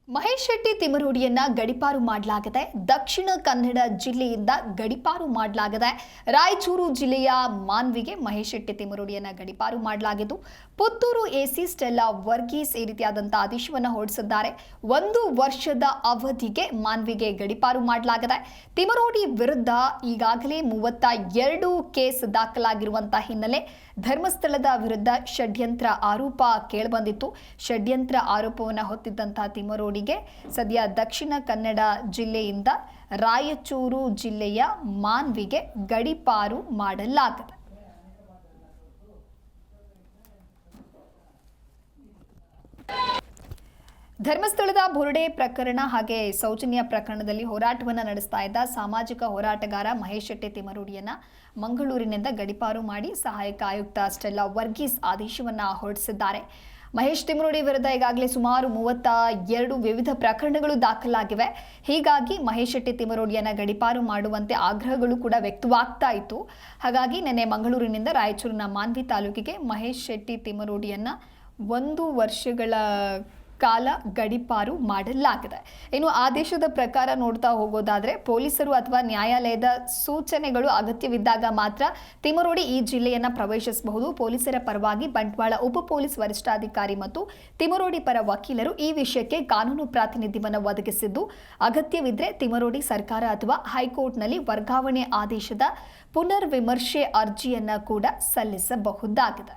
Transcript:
ಮಹೇಶ್ ಶೆಟ್ಟಿ ತಿಮರೋಡಿಯನ್ನ ಗಡಿಪಾರು ಮಾಡಲಾಗಿದೆ. ದಕ್ಷಿಣ ಕನ್ನಡ ಜಿಲ್ಲೆಯಿಂದ ಗಡಿಪಾರು ಮಾಡಲಾಗಿದೆ. ರಾಯಚೂರು ಜಿಲ್ಲೆಯ ಮಾನ್ವಿಗೆ ಮಹೇಶ್ ಶೆಟ್ಟಿ ತಿಮರೋಡಿಯನ್ನ ಗಡಿಪಾರು ಮಾಡಲಾಗಿದ್ದು, ಪುತ್ತೂರು ಎಸಿ ಸ್ಟೆಲ್ಲಾ ವರ್ಗೀಸ್ ಈ ರೀತಿಯಾದಂತಹ ಆದೇಶವನ್ನು ಹೊರಡಿಸಿದ್ದಾರೆ. 1 ವರ್ಷದ ಅವಧಿಗೆ ಮಾನ್ವಿಗೆ ಗಡಿಪಾರು ಮಾಡಲಾಗಿದೆ. ತಿಮರೋಡಿ ವಿರುದ್ಧ ಈಗಾಗಲೇ 32 ಕೇಸ್ ದಾಖಲಾಗಿರುವಂತಹ ಹಿನ್ನೆಲೆ ಧರ್ಮಸ್ಥಳದ ವಿರುದ್ಧ ಷಡ್ಯಂತ್ರ ಆರೋಪ ಕೇಳಿಬಂದಿತ್ತು. ಷಡ್ಯಂತ್ರ ಆರೋಪವನ್ನು ಹೊತ್ತಿದ್ದಂತಹ ತಿಮರೋಡಿಗೆ ಸದ್ಯ ದಕ್ಷಿಣ ಕನ್ನಡ ಜಿಲ್ಲೆಯಿಂದ ರಾಯಚೂರು ಜಿಲ್ಲೆಯ ಮಾನ್ವಿಗೆ ಗಡಿಪಾರು ಮಾಡಲಾಗಿದೆ. ಧರ್ಮಸ್ಥಳದ ಬುರುಡೆ ಪ್ರಕರಣ ಹಾಗೆ ಸೌಜನ್ಯ ಪ್ರಕರಣದಲ್ಲಿ ಹೋರಾಟವನ್ನು ನಡೆಸ್ತಾ ಇದ್ದ ಸಾಮಾಜಿಕ ಹೋರಾಟಗಾರ ಮಹೇಶ್ ಶೆಟ್ಟಿ ತಿಮರೋಡಿಯನ್ನ ಮಂಗಳೂರಿನಿಂದ ಗಡಿಪಾರು ಮಾಡಿ ಸಹಾಯಕ ಆಯುಕ್ತ ಸ್ಟೆಲ್ಲಾ ವರ್ಗೀಸ್ ಆದೇಶವನ್ನು ಹೊರಡಿಸಿದ್ದಾರೆ. ಮಹೇಶ್ ತಿಮರೋಡಿ ವಿರುದ್ಧ ಈಗಾಗಲೇ ಸುಮಾರು 32 ವಿವಿಧ ಪ್ರಕರಣಗಳು ದಾಖಲಾಗಿವೆ. ಹೀಗಾಗಿ ಮಹೇಶ್ ಶೆಟ್ಟಿ ತಿಮರೋಡಿಯನ್ನ ಗಡಿಪಾರು ಮಾಡುವಂತೆ ಆಗ್ರಹಗಳು ಕೂಡ ವ್ಯಕ್ತವಾಗ್ತಾ ಇತ್ತು. ಹಾಗಾಗಿ ನಿನ್ನೆ ಮಂಗಳೂರಿನಿಂದ ರಾಯಚೂರಿನ ಮಾನ್ವಿ ತಾಲೂಕಿಗೆ ಮಹೇಶ್ ಶೆಟ್ಟಿ ತಿಮರೋಡಿಯನ್ನ 1 ವರ್ಷಗಳ ಕಾಲ ಗಡಿಪಾರು ಮಾಡಲಾಗಿದೆ. ಇನ್ನು ಆದೇಶದ ಪ್ರಕಾರ ನೋಡ್ತಾ ಹೋಗೋದಾದ್ರೆ ಪೊಲೀಸರು ಅಥವಾ ನ್ಯಾಯಾಲಯದ ಸೂಚನೆಗಳು ಅಗತ್ಯವಿದ್ದಾಗ ಮಾತ್ರ ತಿಮರೋಡಿ ಈ ಜಿಲ್ಲೆಯನ್ನ ಪ್ರವೇಶಿಸಬಹುದು. ಪೊಲೀಸರ ಪರವಾಗಿ ಬಂಟ್ವಾಳ ಉಪ ಪೊಲೀಸ್ ವರಿಷ್ಠಾಧಿಕಾರಿ ಮತ್ತು ತಿಮರೋಡಿ ಪರ ವಕೀಲರು ಈ ವಿಷಯಕ್ಕೆ ಕಾನೂನು ಪ್ರಾತಿನಿಧ್ಯವನ್ನು ಒದಗಿಸಿದ್ದು, ಅಗತ್ಯವಿದ್ರೆ ತಿಮರೋಡಿ ಸರ್ಕಾರ ಅಥವಾ ಹೈಕೋರ್ಟ್ನಲ್ಲಿ ವರ್ಗಾವಣೆ ಆದೇಶದ ಪುನರ್ ವಿಮರ್ಶೆ ಅರ್ಜಿಯನ್ನ ಕೂಡ ಸಲ್ಲಿಸಬಹುದಾಗಿದೆ.